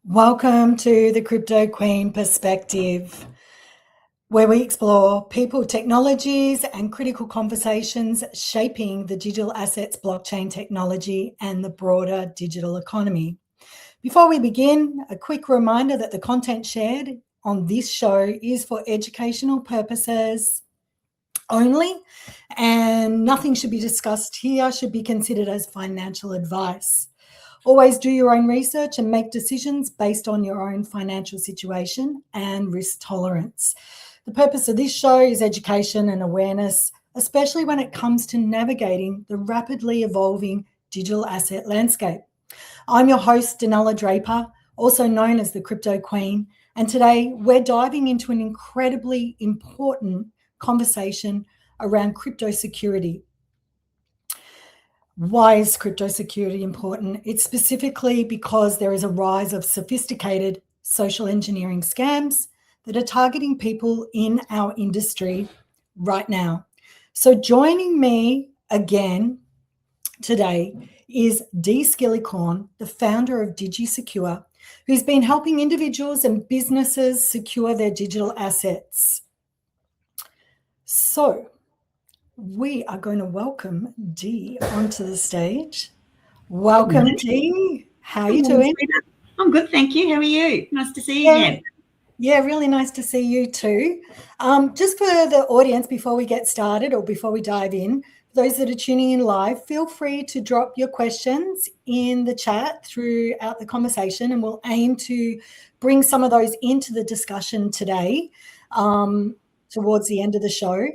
Welcome to the Crypto Queen Perspective, where we explore people, technologies, and critical conversations shaping the digital assets, blockchain technology, and the broader digital economy. Before we begin, a quick reminder that the content shared on this show is for educational purposes only, and nothing should be discussed here should be considered as financial advice. Always do your own research and make decisions based on your own financial situation and risk tolerance. The purpose of this show is education and awareness, especially when it comes to navigating the rapidly evolving digital asset landscape. I'm your host, Danella Draper, also known as the Crypto Queen, and today we're diving into an incredibly important conversation around crypto security. Why is crypto security important? It's specifically because there is a rise of sophisticated social engineering scams that are targeting people in our industry right now. So joining me again today is Dee Skillicorn, the founder of Digi-Secure, who's been helping individuals and businesses secure their digital assets. So we are going to welcome Dee onto the stage. Welcome, Dee. How are you doing? I'm good, thank you. How are you? Nice to see you again. Yeah, really nice to see you too. Just for the audience, before we get started or before we dive in, for those that are tuning in live, feel free to drop your questions in the chat throughout the conversation, and we'll aim to bring some of those into the discussion today towards the end of the show.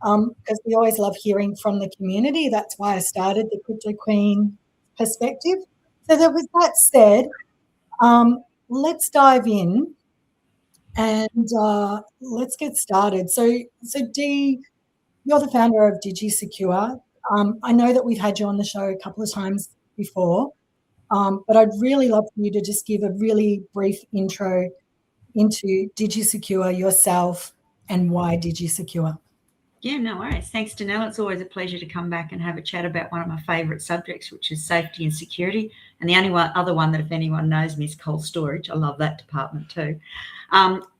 Because we always love hearing from the community. That's why I started the Crypto Queen Perspective. So that with that said, let's dive in and let's get started. So Dee, you're the founder of Digi-Secure. I know that we've had you on the show a couple of times before, but I'd really love for you to just give a really brief intro into Digi-Secure, yourself, and why Digi-Secure. Yeah, no worries. Thanks, Danelle. It's always a pleasure to come back and have a chat about one of my favourite subjects, which is safety and security. And the only other one that, if anyone knows me, is cold storage. I love that department too.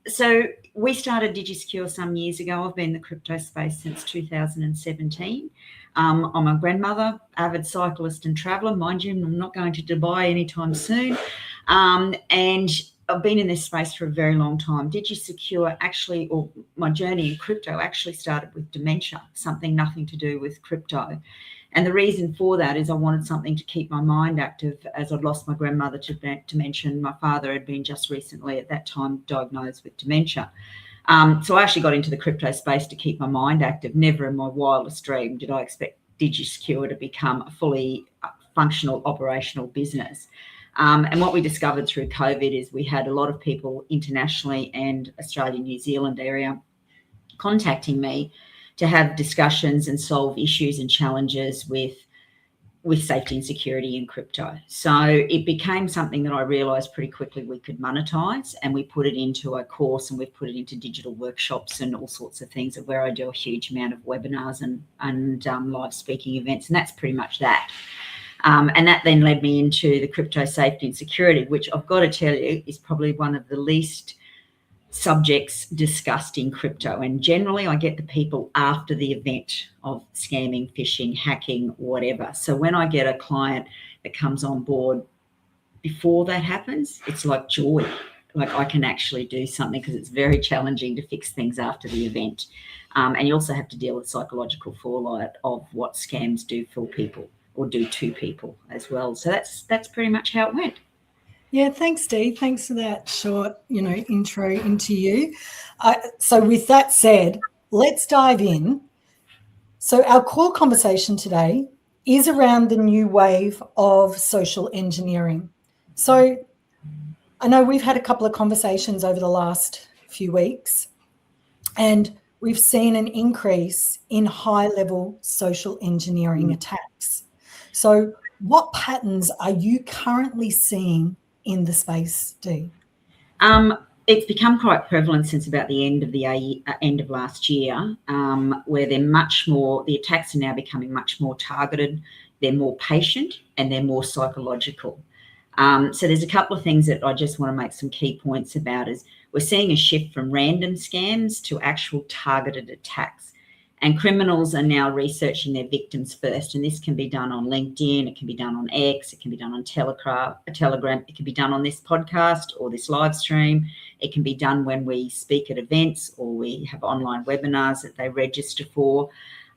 So we started Digi-Secure some years ago. I've been in the crypto space since 2017. I'm a grandmother, avid cyclist and traveller. Mind you, I'm not going to Dubai anytime soon. And I've been in this space for a very long time. Digi-Secure actually, or my journey in crypto actually started with dementia, nothing to do with crypto. And the reason for that is I wanted something to keep my mind active, as I'd lost my grandmother to dementia. My father had been just recently at that time diagnosed with dementia. So I actually got into the crypto space to keep my mind active. Never in my wildest dream did I expect Digi-Secure to become a fully functional, operational business. And what we discovered through COVID is we had a lot of people internationally and Australia, New Zealand area contacting me to have discussions and solve issues and challenges with safety and security in crypto. So it became something that I realised pretty quickly we could monetize, and we put it into a course, and we've put it into digital workshops and all sorts of things, where I do a huge amount of webinars and live speaking events, and that's pretty much that. And that then led me into the crypto safety and security, which I've got to tell you is probably one of the least subjects discussed in crypto. And generally I get the people after the event of scamming, phishing, hacking, whatever. So when I get a client that comes on board before that happens, it's like joy. Like I can actually do something, because it's very challenging to fix things after the event. And you also have to deal with psychological fallout of what scams do for people, or do to people as well. So that's pretty much how it went. Yeah, thanks, Dee. Thanks for that short, intro into you. So with that said, let's dive in. So our core conversation today is around the new wave of social engineering. So I know we've had a couple of conversations over the last few weeks, and we've seen an increase in high-level social engineering attacks. So what patterns are you currently seeing in the space, Dee? It's become quite prevalent since about the end of last year, where they're much more. The attacks are now becoming much more targeted. They're more patient and they're more psychological. So there's a couple of things that I just want to make some key points about. Is we're seeing a shift from random scams to actual targeted attacks. And criminals are now researching their victims first. And this can be done on LinkedIn, it can be done on X, it can be done on Telegram, it can be done on this podcast or this live stream. It can be done when we speak at events or we have online webinars that they register for.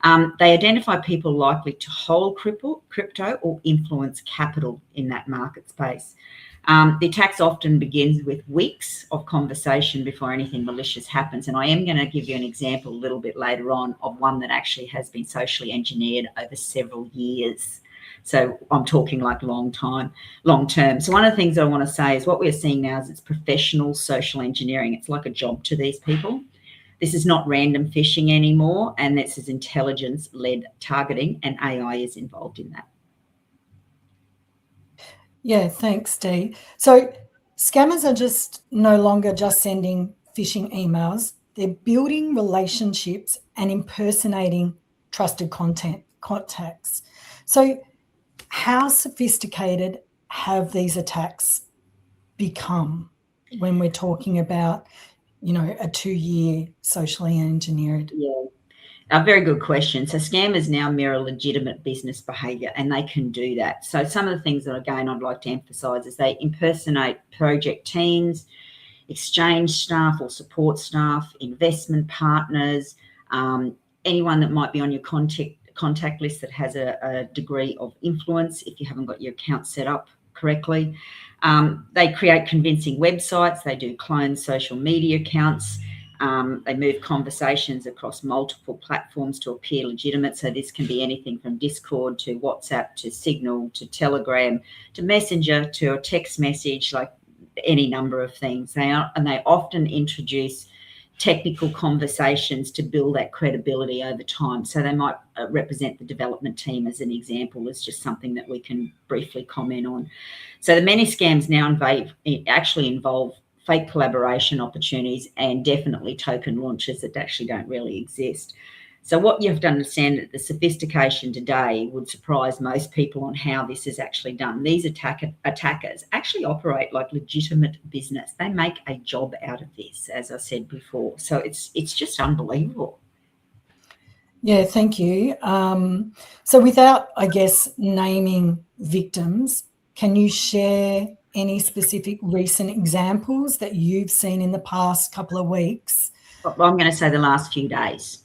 They identify people likely to hold crypto or influence capital in that market space. The attacks often begins with weeks of conversation before anything malicious happens. And I am going to give you an example a little bit later on of one that actually has been socially engineered over several years. So I'm talking like long term. So one of the things I want to say is what we're seeing now is it's professional social engineering. It's like a job to these people. This is not random phishing anymore, and this is intelligence-led targeting, and AI is involved in that. Yeah, thanks, Dee. So scammers are just no longer just sending phishing emails. They're building relationships and impersonating trusted contacts. So how sophisticated have these attacks become when we're talking about, a 2-year socially engineered? Yeah. A very good question. So scammers now mirror legitimate business behaviour, and they can do that. So some of the things that, again, I'd like to emphasise is they impersonate project teams, exchange staff or support staff, investment partners, anyone that might be on your contact list that has a degree of influence if you haven't got your account set up correctly. They create convincing websites. They do clone social media accounts. They move conversations across multiple platforms to appear legitimate. So this can be anything from Discord to WhatsApp to Signal to Telegram to Messenger to a text message, like any number of things. They often introduce technical conversations to build that credibility over time. So they might represent the development team as an example, as just something that we can briefly comment on. So the many scams now actually involve fake collaboration opportunities and definitely token launches that actually don't really exist. So what you have to understand that the sophistication today would surprise most people on how this is actually done. These attackers actually operate like legitimate business. They make a job out of this, as I said before. So it's just unbelievable. Yeah, thank you. So without, I guess, naming victims, can you share any specific recent examples that you've seen in the past couple of weeks? I'm going to say the last few days.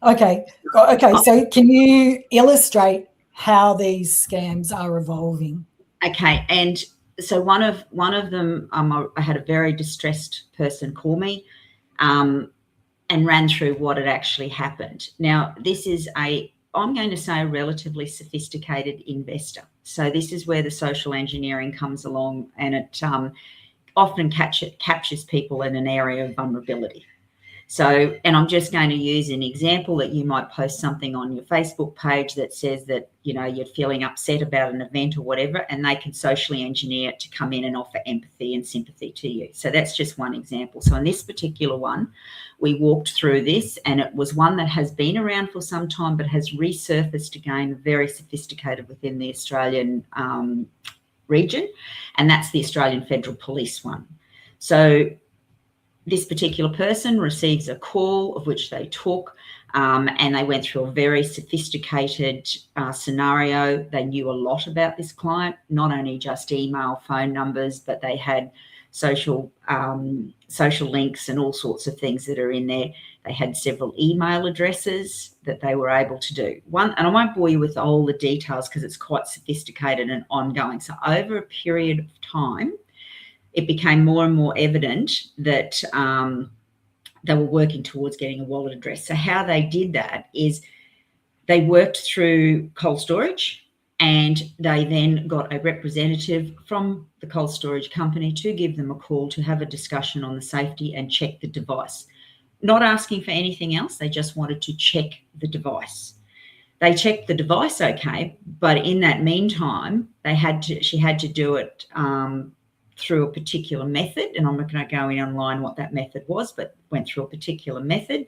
Okay. So can you illustrate how these scams are evolving? Okay, and so one of them, I had a very distressed person call me, and ran through what had actually happened. Now, this is I'm going to say a relatively sophisticated investor. So this is where the social engineering comes along, and it often captures people in an area of vulnerability. So, and I'm just going to use an example that you might post something on your Facebook page that says that, you're feeling upset about an event or whatever, and they can socially engineer it to come in and offer empathy and sympathy to you. So that's just one example. So in this particular one, we walked through this, and it was one that has been around for some time, but has resurfaced again, very sophisticated within the Australian region, and that's the Australian Federal Police one. So this particular person receives a call of which they took, and they went through a very sophisticated scenario. They knew a lot about this client, not only just email, phone numbers, but they had social links and all sorts of things that are in there. They had several email addresses that they were able to do. And I won't bore you with all the details because it's quite sophisticated and ongoing. So over a period of time, it became more and more evident that they were working towards getting a wallet address. So how they did that is they worked through cold storage, and they then got a representative from the cold storage company to give them a call to have a discussion on the safety and check the device. Not asking for anything else, they just wanted to check the device. They checked the device okay, but in that meantime, she had to do it through a particular method, and I'm not going to go in online what that method was, but went through a particular method,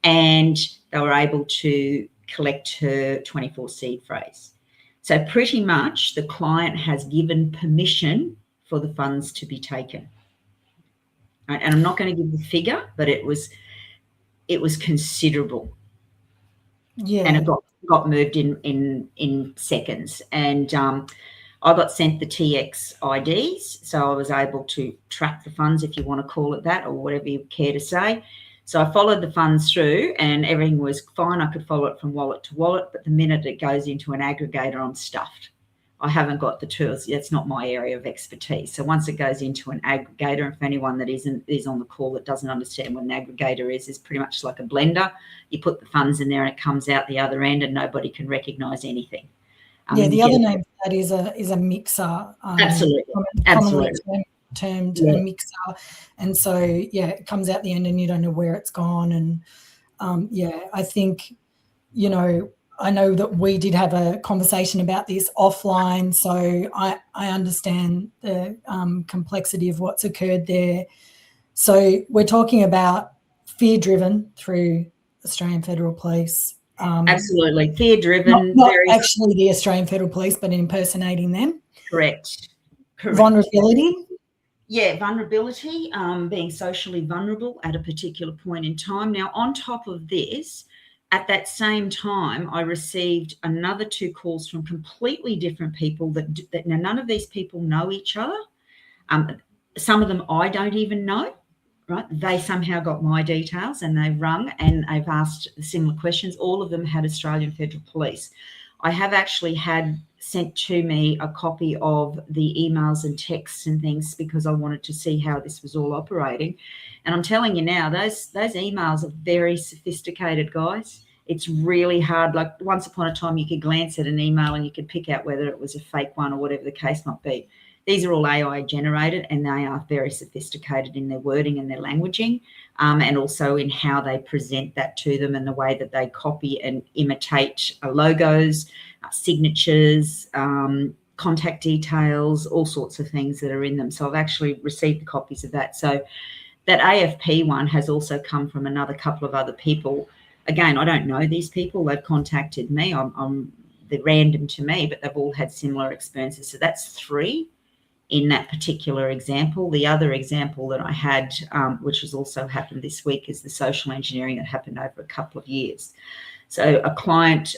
and they were able to collect her 24 seed phrase. So pretty much the client has given permission for the funds to be taken. Right? And I'm not going to give the figure, but it was considerable. Yeah. And it got moved in seconds. And I got sent the TX IDs, so I was able to track the funds, if you want to call it that, or whatever you care to say. So I followed the funds through and everything was fine. I could follow it from wallet to wallet, but the minute it goes into an aggregator, I'm stuffed. I haven't got the tools. That's not my area of expertise. So once it goes into an aggregator, and for anyone that is on the call that doesn't understand what an aggregator is pretty much like a blender. You put the funds in there and it comes out the other end and nobody can recognise anything. The other name for that is a mixer. Absolutely. Commonly termed a mixer. And so, it comes out the end and you don't know where it's gone. And, I think, I know that we did have a conversation about this offline, so I understand the complexity of what's occurred there. So we're talking about fear-driven through Australian Federal Police. Absolutely, fear-driven. Not actually the Australian Federal Police, but impersonating them. Correct. Vulnerability. Yeah, vulnerability, being socially vulnerable at a particular point in time. Now, on top of this, at that same time, I received another 2 calls from completely different people that now none of these people know each other. Some of them I don't even know, right? They somehow got my details and they've rung and they've asked similar questions. All of them had Australian Federal Police. I have actually had sent to me a copy of the emails and texts and things because I wanted to see how this was all operating. And I'm telling you now, those emails are very sophisticated, guys. It's really hard. Like once upon a time, you could glance at an email and you could pick out whether it was a fake one or whatever the case might be. These are all AI generated and they are very sophisticated in their wording and their languaging, and also in how they present that to them and the way that they copy and imitate logos, signatures, contact details, all sorts of things that are in them. So I've actually received copies of that. So that AFP one has also come from another couple of other people. Again, I don't know these people. They've contacted me. They're random to me, but they've all had similar experiences. So that's 3 in that particular example. The other example that I had, which has also happened this week, is the social engineering that happened over a couple of years. So a client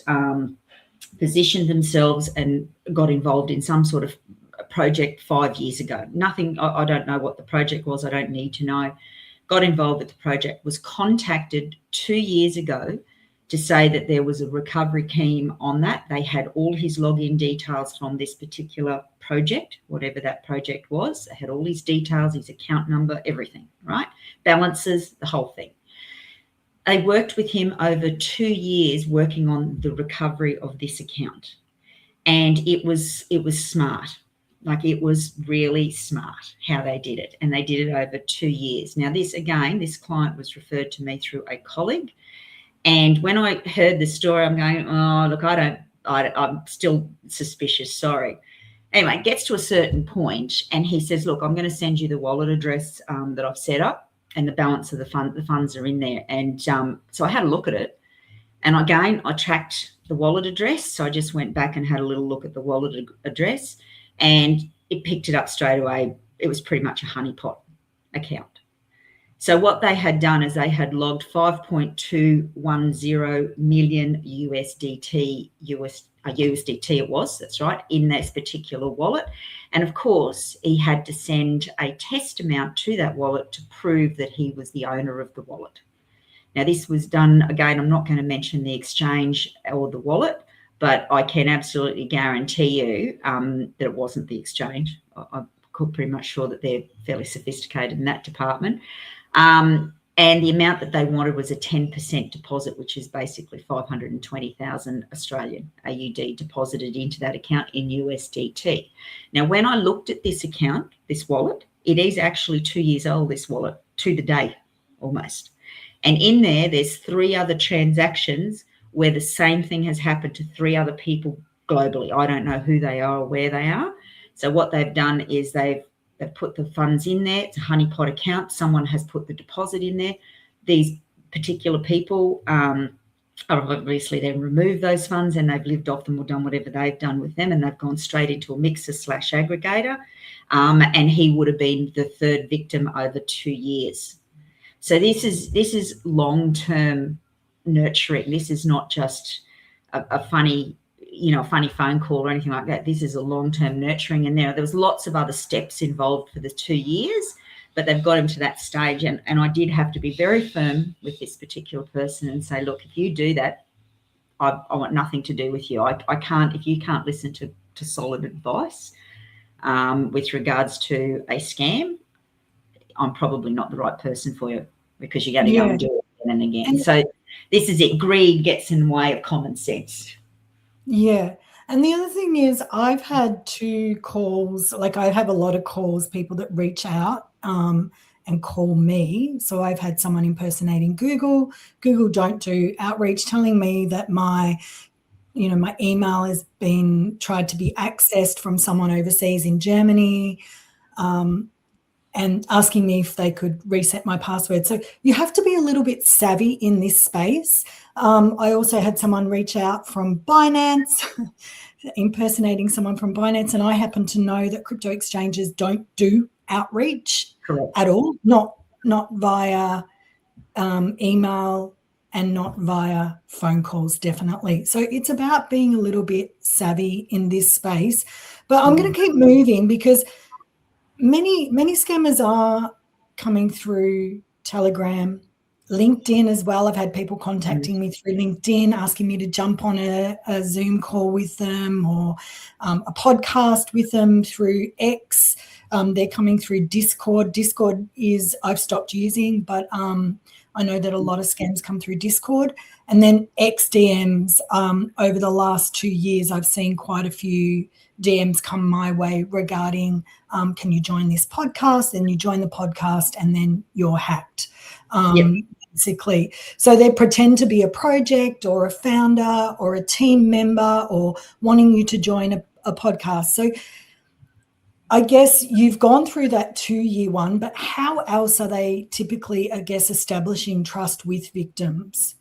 positioned themselves and got involved in some sort of project 5 years ago. Nothing, I don't know what the project was. I don't need to know. Got involved with the project, was contacted 2 years ago to say that there was a recovery scheme on that. They had all his login details from this particular project, whatever that project was. They had all his details, his account number, everything, right? Balances, the whole thing. They worked with him over 2 years working on the recovery of this account. And it was smart. Like it was really smart how they did it. And they did it over 2 years. Now this client was referred to me through a colleague. And when I heard the story, I'm going, oh, look, I'm still suspicious, sorry. Anyway, it gets to a certain point and he says, look, I'm going to send you the wallet address that I've set up and the balance of the funds are in there. And so I had a look at it. And again, I tracked the wallet address. So I just went back and had a little look at the wallet address and it picked it up straight away. It was pretty much a honeypot account. So what they had done is they had logged 5.210 million USDT it was, that's right, in this particular wallet. And of course, he had to send a test amount to that wallet to prove that he was the owner of the wallet. Now, this was done, again, I'm not going to mention the exchange or the wallet, but I can absolutely guarantee you that it wasn't the exchange. I'm pretty much sure that they're fairly sophisticated in that department. And the amount that they wanted was a 10% deposit, which is basically 520,000 Australian AUD deposited into that account in USDT. Now, when I looked at this account, this wallet, it is actually 2 years old, this wallet, to the day almost. And in there's 3 other transactions where the same thing has happened to 3 other people globally. I don't know who they are or where they are. So what they've done is they've put the funds in there. It's a honeypot account. Someone has put the deposit in there. These particular people obviously then removed those funds and they've lived off them or done whatever they've done with them, and they've gone straight into a mixer/aggregator. And he would have been the third victim over 2 years. So this is long-term nurturing. This is not just a funny phone call or anything like that. This is a long-term nurturing, and there was lots of other steps involved for the 2 years, but they've got him to that stage. And I did have to be very firm with this particular person and say, look, if you do that, I want nothing to do with you. I can't, if you can't listen to solid advice with regards to a scam, I'm probably not the right person for you, because you're going to go and do it again and again. So this is it. Greed gets in the way of common sense. Yeah. And the other thing is, I've had 2 calls, like I have a lot of calls, people that reach out and call me. So I've had someone impersonating Google. Google don't do outreach, telling me that my email has been tried to be accessed from someone overseas in Germany, and asking me if they could reset my password. So you have to be a little bit savvy in this space. I also had someone reach out from Binance, impersonating someone from Binance, and I happen to know that crypto exchanges don't do outreach at all, not via email and not via phone calls, definitely. So it's about being a little bit savvy in this space. But I'm going to keep moving, because many scammers are coming through Telegram, LinkedIn as well. I've had people contacting me through LinkedIn, asking me to jump on a Zoom call with them, or a podcast with them through X. They're coming through Discord. Discord is, I've stopped using, but I know that a lot of scams come through Discord. And then X DMs. Over the last 2 years, I've seen quite a few DMs come my way regarding, can you join this podcast? And you join the podcast and then you're hacked, basically. So they pretend to be a project or a founder or a team member, or wanting you to join a podcast. So I guess you've gone through that 2-year one, but how else are they typically, I guess, establishing trust with victims?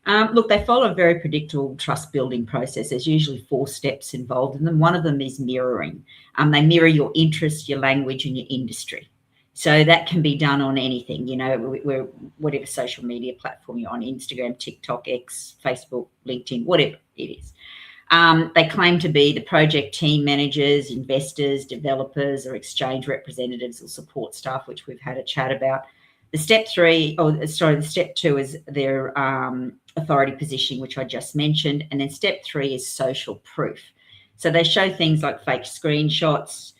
Look, they follow a very predictable trust building process. There's usually 4 steps involved in them. One of them is mirroring. They mirror your interests, your language, and your industry. So that can be done on anything, whatever social media platform you're on, Instagram, TikTok, X, Facebook, LinkedIn, whatever it is. They claim to be the project team managers, investors, developers, or exchange representatives or support staff, which we've had a chat about. The step 2 is their authority positioning, which I just mentioned. And then step 3 is social proof. So they show things like fake screenshots,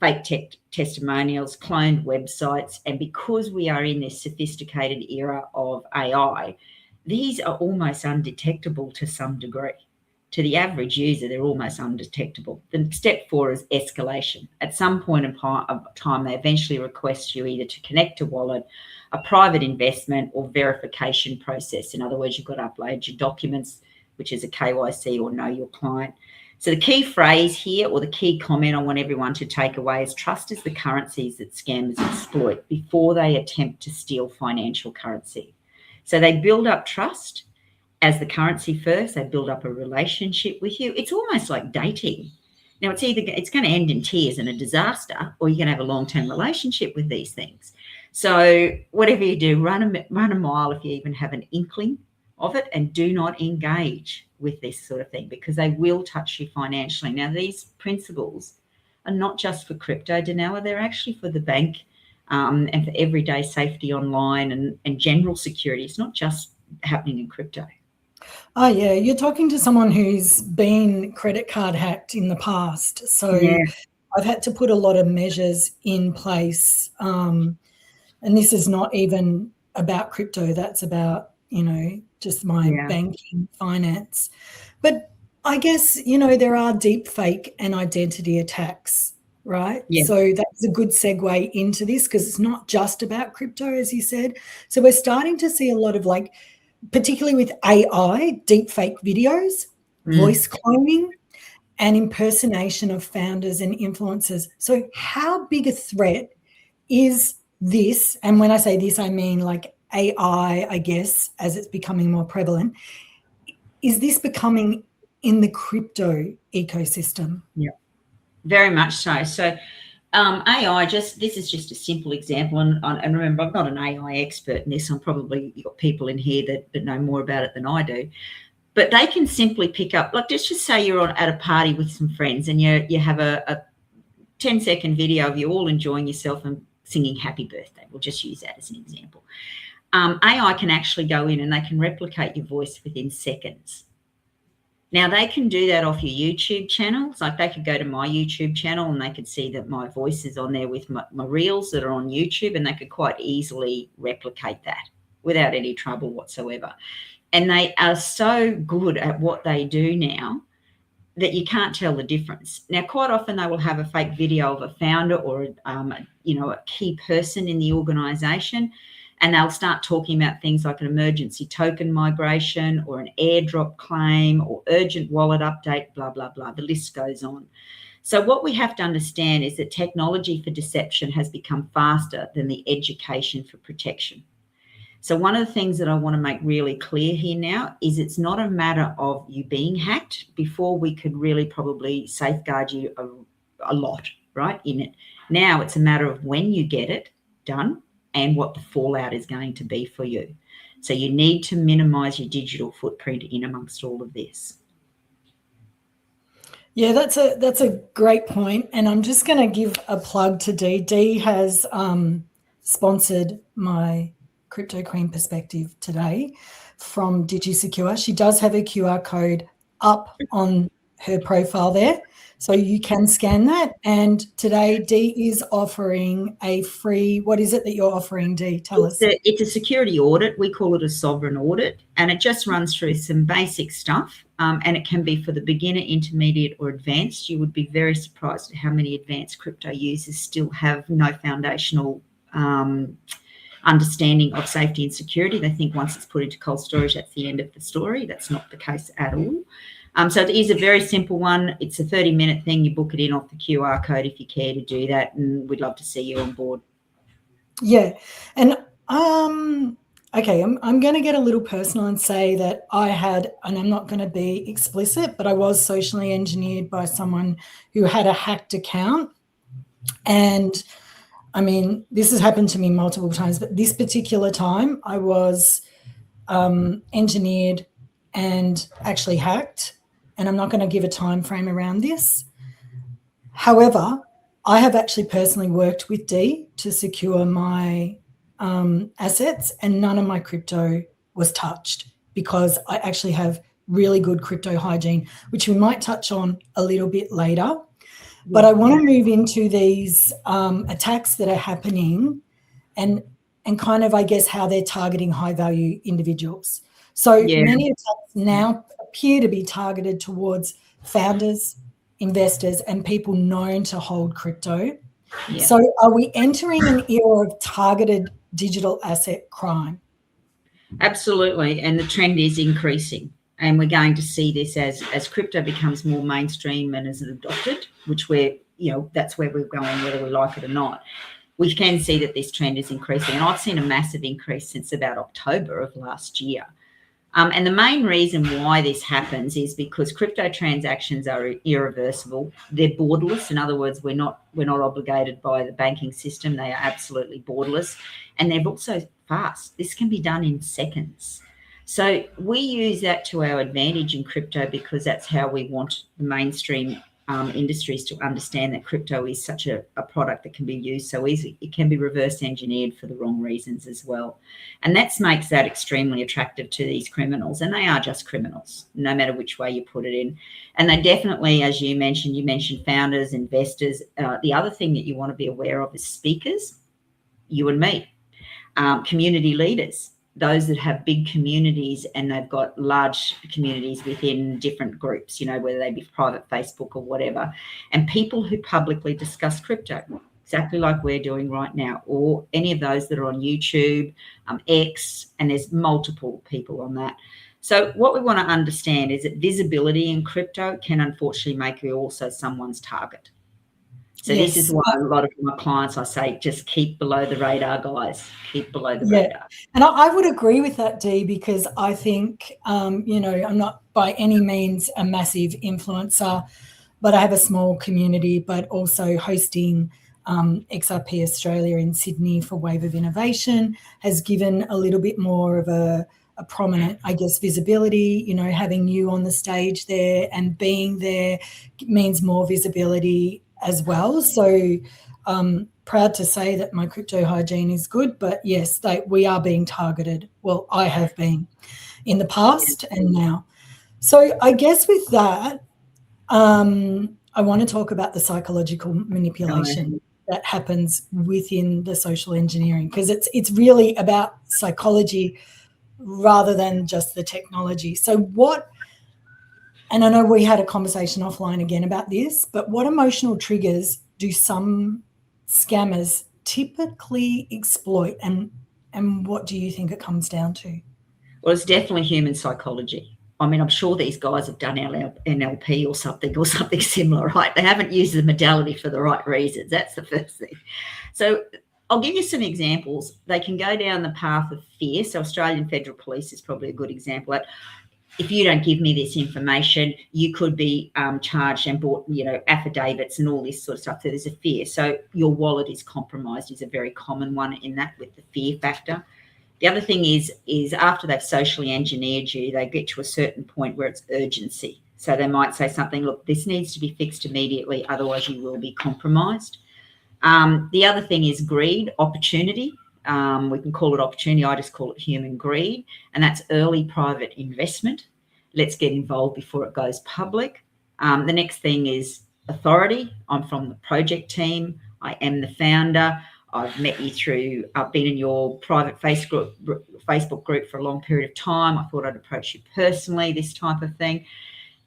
fake testimonials, cloned websites. And because we are in this sophisticated era of AI, these are almost undetectable to some degree. To the average user, they're almost undetectable. Then step 4 is escalation. At some point in time, they eventually request you either to connect a wallet, a private investment, or verification process. In other words, you've got to upload your documents, which is a KYC or know your client. So the key phrase here, or the key comment I want everyone to take away, is trust is the currencies that scammers exploit before they attempt to steal financial currency. So they build up trust as the currency first. They build up a relationship with you. It's almost like dating. Now, it's going to end in tears and a disaster, or you're going to have a long-term relationship with these things. So whatever you do, run a mile if you even have an inkling of it, and do not engage with this sort of thing, because they will touch you financially. Now, these principles are not just for crypto, Danella. They're actually for the bank and for everyday safety online and general security. It's not just happening in crypto. Oh, yeah. You're talking to someone who's been credit card hacked in the past. So I've had to put a lot of measures in place. And this is not even about crypto. That's about, just my banking, finance. But I guess, there are deep fake and identity attacks, right? Yeah. So that's a good segue into this, because it's not just about crypto, as you said. So we're starting to see a lot of, particularly with AI, deep fake videos, voice cloning, and impersonation of founders and influencers. So how big a threat is this? And when I say this, I mean AI, I guess, as it's becoming more prevalent. is this becoming in the crypto ecosystem? Yeah, very much so. So AI, this is just a simple example. And remember, I'm not an AI expert in this. I'm probably, you've got people in here that know more about it than I do. But they can simply pick up, like, let's just say you're at a party with some friends and you have a 10-second video of you all enjoying yourself and singing happy birthday. We'll just use that as an example. AI can actually go in and they can replicate your voice within seconds. Now, they can do that off your YouTube channels. Like, they could go to my YouTube channel and they could see that my voice is on there with my reels that are on YouTube, and they could quite easily replicate that without any trouble whatsoever. And they are so good at what they do now that you can't tell the difference. Now, quite often they will have a fake video of a founder or, a key person in the organisation, and they'll start talking about things like an emergency token migration or an airdrop claim or urgent wallet update, blah, blah, blah. The list goes on. So what we have to understand is that technology for deception has become faster than the education for protection. So one of the things that I want to make really clear here now is it's not a matter of you being hacked. Before, we could really probably safeguard you a lot, right, in it. Now it's a matter of when you get it done and what the fallout is going to be for you. So you need to minimise your digital footprint in amongst all of this. Yeah, that's a great point. And I'm just going to give a plug to Dee. Dee has sponsored my Crypto Queen Perspective today from Digi-Secure. She does have a QR code up on her profile there, so you can scan that. And today Dee is offering a free, what is it that you're offering, Dee? Tell us. It's a security audit. We call it a sovereign audit, and it just runs through some basic stuff, and it can be for the beginner, intermediate or advanced. You would be very surprised at how many advanced crypto users still have no foundational understanding of safety and security. They think once it's put into cold storage, that's the end of the story. That's not the case at all. So it is a very simple one. It's a 30-minute thing. You book it in off the QR code if you care to do that, and we'd love to see you on board. Yeah. And okay, I'm going to get a little personal and say that I had, and I'm not going to be explicit, but I was socially engineered by someone who had a hacked account. And I mean, this has happened to me multiple times, but this particular time I was engineered and actually hacked, and I'm not going to give a time frame around this. However, I have actually personally worked with Dee to secure my assets, and none of my crypto was touched because I actually have really good crypto hygiene, which we might touch on a little bit later. But I want to move into these attacks that are happening and kind of, I guess, how they're targeting high-value individuals. So many attacks now appear to be targeted towards founders, investors, and people known to hold crypto. Yeah. So are we entering an era of targeted digital asset crime? Absolutely, and the trend is increasing. And we're going to see this as crypto becomes more mainstream and is adopted, which that's where we're going, whether we like it or not. We can see that this trend is increasing. And I've seen a massive increase since about October of last year. And the main reason why this happens is because crypto transactions are irreversible. They're borderless. In other words, we're not obligated by the banking system. They are absolutely borderless. And they're also fast. This can be done in seconds. So we use that to our advantage in crypto because that's how we want the mainstream industries to understand that crypto is such a product that can be used so easily. It can be reverse engineered for the wrong reasons as well. And that makes that extremely attractive to these criminals. And they are just criminals, no matter which way you put it in. And they definitely, as you mentioned founders, investors. The other thing that you want to be aware of is speakers, you and me, community leaders. Those that have big communities and they've got large communities within different groups, whether they be private Facebook or whatever, and people who publicly discuss crypto, exactly like we're doing right now, or any of those that are on YouTube, X, and there's multiple people on that. So what we want to understand is that visibility in crypto can unfortunately make you also someone's target. So this is why a lot of my clients, I say, just keep below the radar, guys. Keep below the radar. And I would agree with that, Dee, because I think, you know, I'm not by any means a massive influencer, but I have a small community, but also hosting XRP Australia in Sydney for Wave of Innovation has given a little bit more of a prominent, I guess, visibility. You know, having you on the stage there and being there means more visibility as well. So proud to say that my crypto hygiene is good, but yes, we are being targeted. Well, I have been in the past and now. So I guess with that, I want to talk about the psychological manipulation that happens within the social engineering, because it's really about psychology rather than just the technology. So what, and I know we had a conversation offline again about this, but what emotional triggers do some scammers typically exploit, and what do you think it comes down to? Well, it's definitely human psychology. I mean, I'm sure these guys have done NLP or something similar, right? They haven't used the modality for the right reasons. That's the first thing. So I'll give you some examples. They can go down the path of fear. So Australian Federal Police is probably a good example. If you don't give me this information, you could be charged and bought, you know, affidavits and all this sort of stuff. So there's a fear. So your wallet is compromised is a very common one in that, with the fear factor. The other thing is after they've socially engineered you, they get to a certain point where it's urgency. So they might say something, look, this needs to be fixed immediately, otherwise you will be compromised. The other thing is greed, opportunity. We can call it opportunity. I just call it human greed. And that's early private investment. Let's get involved before it goes public. The next thing is authority. I'm from the project team. I am the founder. I've met you through, I've been in your private Facebook group for a long period of time. I thought I'd approach you personally, this type of thing.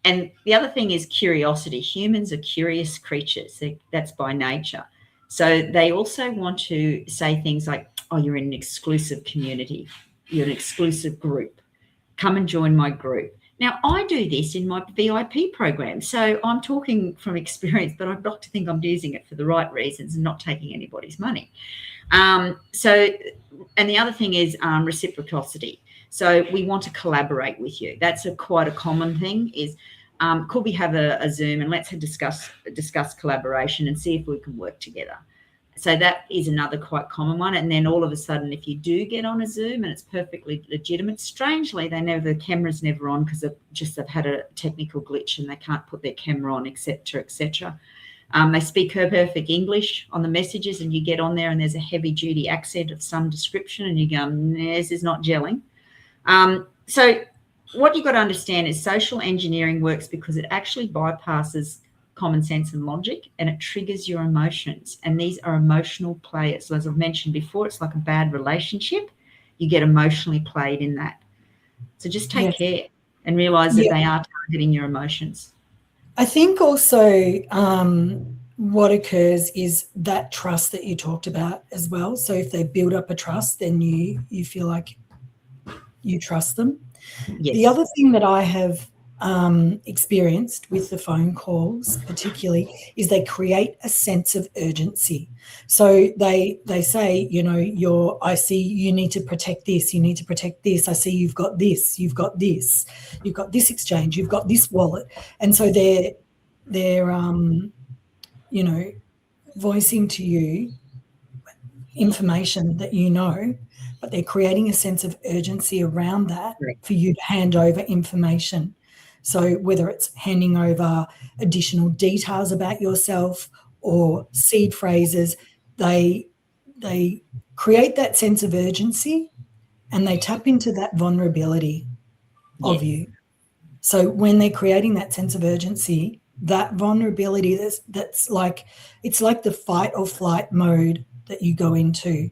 And the other thing is curiosity. Humans are curious creatures. That's by nature. So they also want to say things like, oh, you're in an exclusive community. You're an exclusive group. Come and join my group. Now, I do this in my VIP program. So I'm talking from experience, but I'd like to think I'm using it for the right reasons and not taking anybody's money. And the other thing is reciprocity. So we want to collaborate with you. That's quite a common thing is, could we have a Zoom and let's discuss collaboration and see if we can work together. So that is another quite common one. And then all of a sudden, if you do get on a Zoom and it's perfectly legitimate, strangely, the camera's never on because they've had a technical glitch and they can't put their camera on, etc., etc. They speak perfect English on the messages, and you get on there and there's a heavy-duty accent of some description, and you go, this is not gelling. So what you've got to understand is social engineering works because it actually bypasses common sense and logic, and it triggers your emotions. And these are emotional players. So as I've mentioned before, it's like a bad relationship. You get emotionally played in that. So just take care and realise that they are targeting your emotions. I think also what occurs is that trust that you talked about as well. So if they build up a trust, then you feel like you trust them. Yes. The other thing that I have experienced with the phone calls particularly is they create a sense of urgency. So they say, you know, I see you need to protect this, you need to protect this, I see you've got this, you've got this, you've got this exchange, you've got this wallet. And so they're you know, voicing to you information that you know, but they're creating a sense of urgency around that for you to hand over information. So whether it's handing over additional details about yourself or seed phrases, they create that sense of urgency and they tap into that vulnerability of you. So when they're creating that sense of urgency, that vulnerability, that's like, it's like the fight or flight mode that you go into.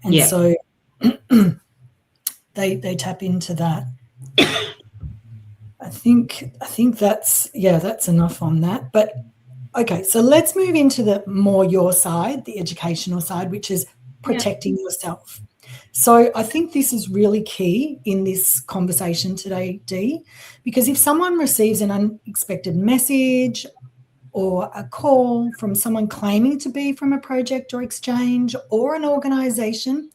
And so they tap into that. I think that's enough on that. But okay, so let's move into the more your side, the educational side, which is protecting yourself. So I think this is really key in this conversation today, Dee, because if someone receives an unexpected message or a call from someone claiming to be from a project or exchange or an organisation,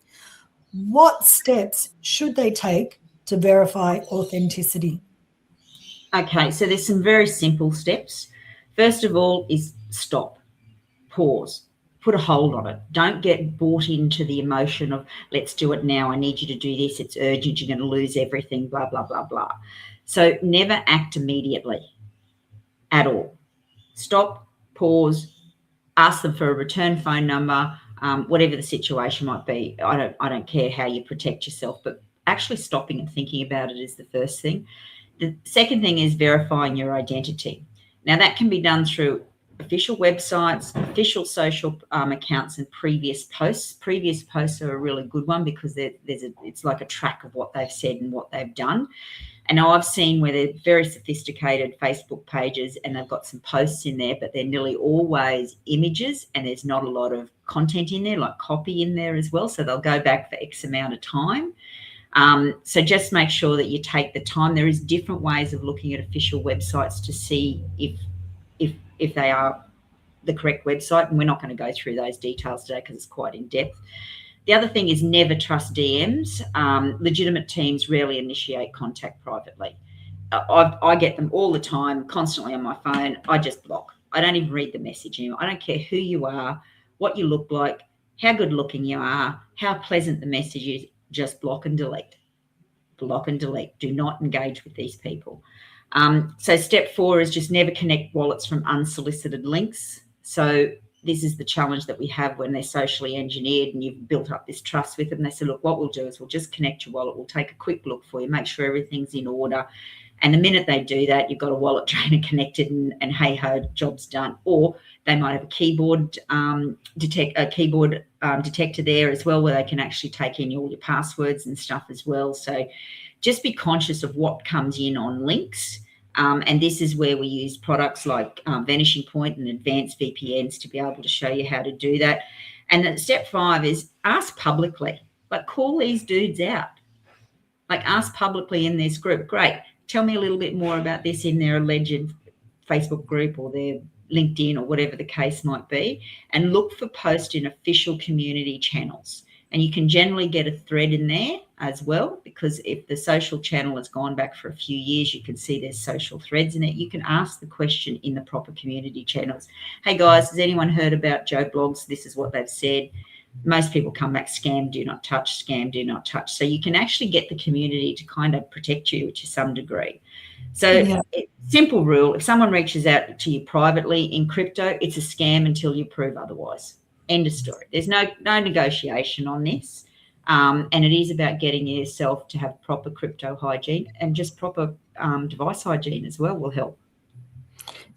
what steps should they take to verify authenticity? Okay, so there's some very simple steps. First of all is stop, pause, put a hold on it. Don't get bought into the emotion of, let's do it now, I need you to do this, it's urgent, you're going to lose everything, blah, blah, blah, blah. So never act immediately at all. Stop, pause, ask them for a return phone number, whatever the situation might be. I don't care how you protect yourself, but actually stopping and thinking about it is the first thing. The second thing is verifying your identity. Now, that can be done through official websites, official social accounts, and previous posts. Previous posts are a really good one because it's like a track of what they've said and what they've done. And now I've seen where they're very sophisticated Facebook pages and they've got some posts in there, but they're nearly always images and there's not a lot of content in there, like copy in there as well. So they'll go back for X amount of time. So just make sure that you take the time. There is different ways of looking at official websites to see if they are the correct website, and we're not going to go through those details today because it's quite in depth. The other thing is never trust DMs. Legitimate teams rarely initiate contact privately. I get them all the time, constantly on my phone. I just block. I don't even read the message anymore. I don't care who you are, what you look like, how good looking you are, how pleasant the message is. Just block and delete. Block and delete. Do not engage with these people. So step 4 is just never connect wallets from unsolicited links. So this is the challenge that we have when they're socially engineered and you've built up this trust with them. They say, look, what we'll do is we'll just connect your wallet. We'll take a quick look for you, make sure everything's in order. And the minute they do that, you've got a wallet trainer connected and hey ho, job's done. Or they might have a keyboard detector there as well, where they can actually take in all your passwords and stuff as well. So just be conscious of what comes in on links. And this is where we use products like Vanishing Point and advanced VPNs to be able to show you how to do that. And then step 5 is ask publicly. Like, call these dudes out. Like, ask publicly in this group. Great. Tell me a little bit more about this in their alleged Facebook group or their LinkedIn or whatever the case might be. And look for posts in official community channels. And you can generally get a thread in there as well, because if the social channel has gone back for a few years, you can see there's social threads in it. You can ask the question in the proper community channels. Hey guys, has anyone heard about Joe Blogs? This is what they've said. Most people come back, scam, do not touch, scam, do not touch. So you can actually get the community to kind of protect you to some degree. So simple rule, if someone reaches out to you privately in crypto, it's a scam until you prove otherwise. End of story. There's no negotiation on this. And it is about getting yourself to have proper crypto hygiene, and just proper device hygiene as well will help.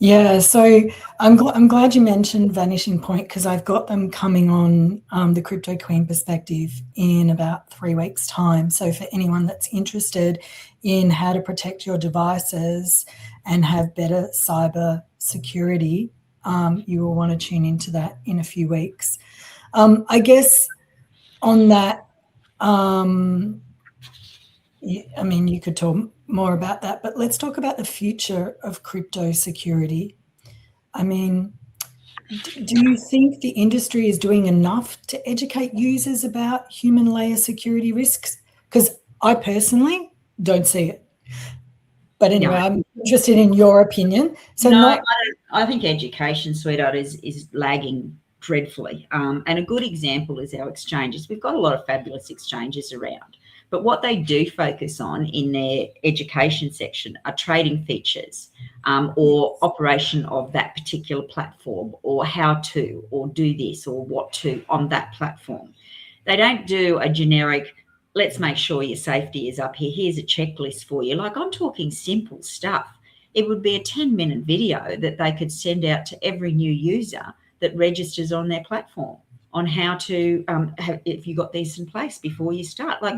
Yeah, so I'm glad you mentioned Vanishing Point, because I've got them coming on the Crypto Queen Perspective in about 3 weeks' time. So for anyone that's interested in how to protect your devices and have better cyber security, you will want to tune into that in a few weeks. I guess on that, I mean, you could talk more about that, but let's talk about the future of crypto security. I mean, do you think the industry is doing enough to educate users about human layer security risks? Because I personally don't see it. But anyway, I'm interested in your opinion. So I think education, sweetheart, is lagging dreadfully. And a good example is our exchanges. We've got a lot of fabulous exchanges around, but what they do focus on in their education section are trading features, or operation of that particular platform, or how to, or do this or what to on that platform. They don't do a generic, let's make sure your safety is up here, here's a checklist for you. Like, I'm talking simple stuff. It would be a 10-minute video that they could send out to every new user that registers on their platform on how to, if you got these in place before you start. Like,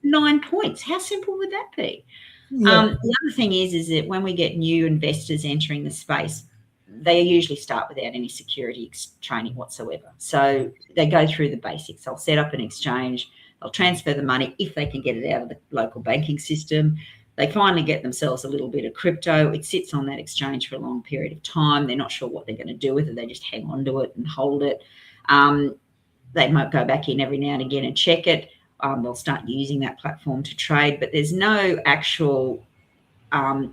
9 points. How simple would that be? The other thing is that when we get new investors entering the space, they usually start without any security training whatsoever. So they go through the basics. They'll set up an exchange. They'll transfer the money if they can get it out of the local banking system. They finally get themselves a little bit of crypto. It sits on that exchange for a long period of time. They're not sure what they're going to do with it. They just hang on to it and hold it. They might go back in every now and again and check it. They'll start using that platform to trade, but there's no actual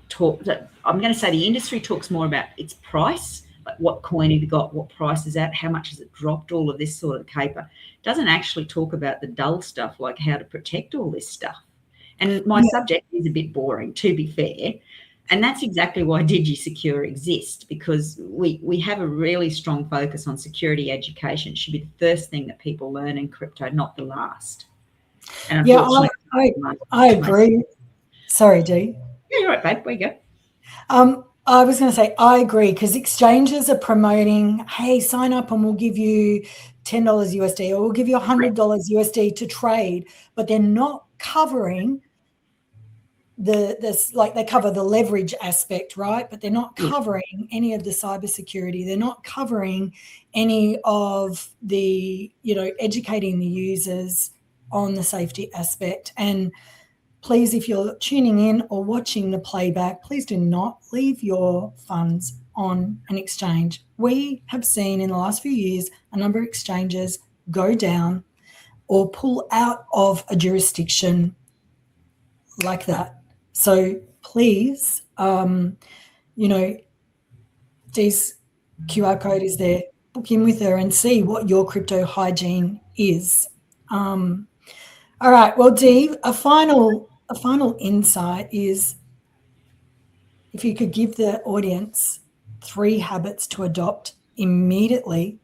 talk. I'm going to say the industry talks more about its price, like what coin have you got, what price is that, how much has it dropped, all of this sort of caper. It doesn't actually talk about the dull stuff, like how to protect all this stuff. And my subject is a bit boring, to be fair. And that's exactly why Digi-Secure exists, because we have a really strong focus on security education. It should be the first thing that people learn in crypto, not the last. And I agree. Sorry, Dee. Yeah, you're right, babe. Where you go? I was going to say, I agree, because exchanges are promoting, hey, sign up and we'll give you $10 USD or we'll give you $100 USD to trade, but they're not covering they cover the leverage aspect, right? But they're not covering any of the cybersecurity. They're not covering any of the, educating the users on the safety aspect. And please, if you're tuning in or watching the playback, please do not leave your funds on an exchange. We have seen in the last few years a number of exchanges go down or pull out of a jurisdiction like that. So please, Dee's QR code is there. Book in with her and see what your crypto hygiene is. All right. Well, Dee, a final insight is if you could give the audience 3 habits to adopt immediately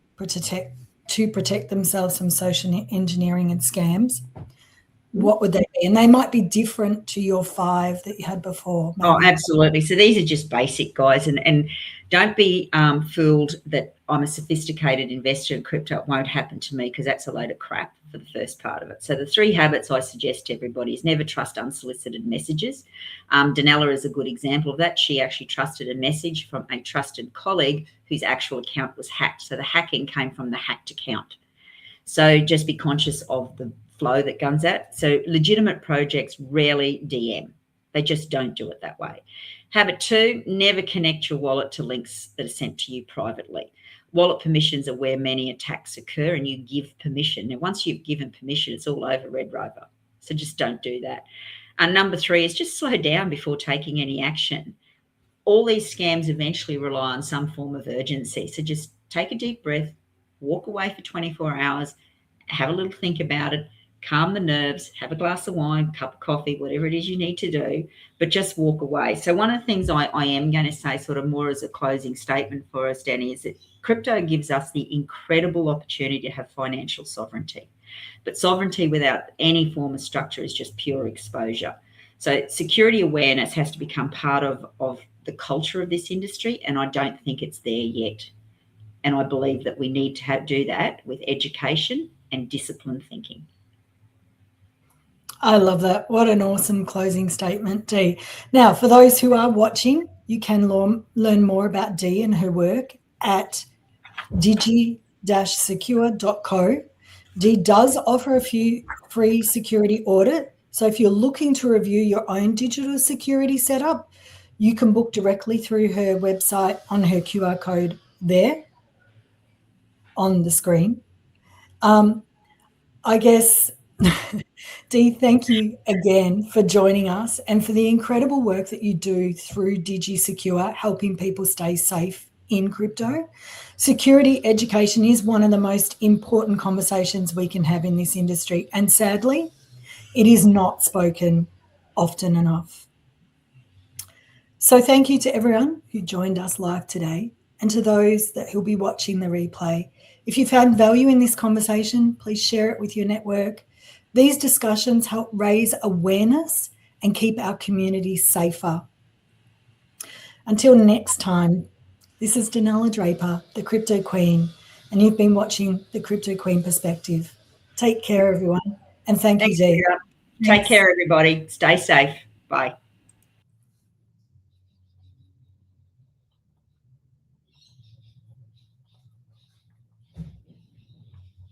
to protect themselves from social engineering and scams, what would they be? And they might be different to your 5 that you had before. Maybe. Oh, absolutely. So these are just basic, guys. And don't be fooled that I'm a sophisticated investor in crypto. It won't happen to me, because that's a load of crap for the first part of it. So the 3 habits I suggest to everybody is never trust unsolicited messages. Danella is a good example of that. She actually trusted a message from a trusted colleague whose actual account was hacked. So the hacking came from the hacked account. So just be conscious of the flow that comes out. So legitimate projects rarely DM. They just don't do it that way. Habit 2, never connect your wallet to links that are sent to you privately. Wallet permissions are where many attacks occur, and you give permission. Now, once you've given permission, it's all over, Red Rover. So just don't do that. And number 3 is just slow down before taking any action. All these scams eventually rely on some form of urgency. So just take a deep breath, walk away for 24 hours, have a little think about it, calm the nerves, have a glass of wine, cup of coffee, whatever it is you need to do, but just walk away. So one of the things I am going to say sort of more as a closing statement for us, Danny, is that crypto gives us the incredible opportunity to have financial sovereignty. But sovereignty without any form of structure is just pure exposure. So security awareness has to become part of the culture of this industry, and I don't think it's there yet. And I believe that we need to do that with education and disciplined thinking. I love that. What an awesome closing statement, Dee. Now, for those who are watching, you can learn more about Dee and her work at digi-secure.co. Dee does offer a few free security audit. So if you're looking to review your own digital security setup, you can book directly through her website on her QR code there on the screen. I guess, Dee, thank you again for joining us and for the incredible work that you do through Digi-Secure, helping people stay safe in crypto. Security education is one of the most important conversations we can have in this industry, and sadly, it is not spoken often enough. So thank you to everyone who joined us live today, and to those that will be watching the replay. If you found value in this conversation, please share it with your network. These discussions help raise awareness and keep our community safer. Until next time, this is Danella Draper, the Crypto Queen, and you've been watching the Crypto Queen Perspective. Take care, everyone, and thank you, Dee. Take care, everybody. Stay safe. Bye.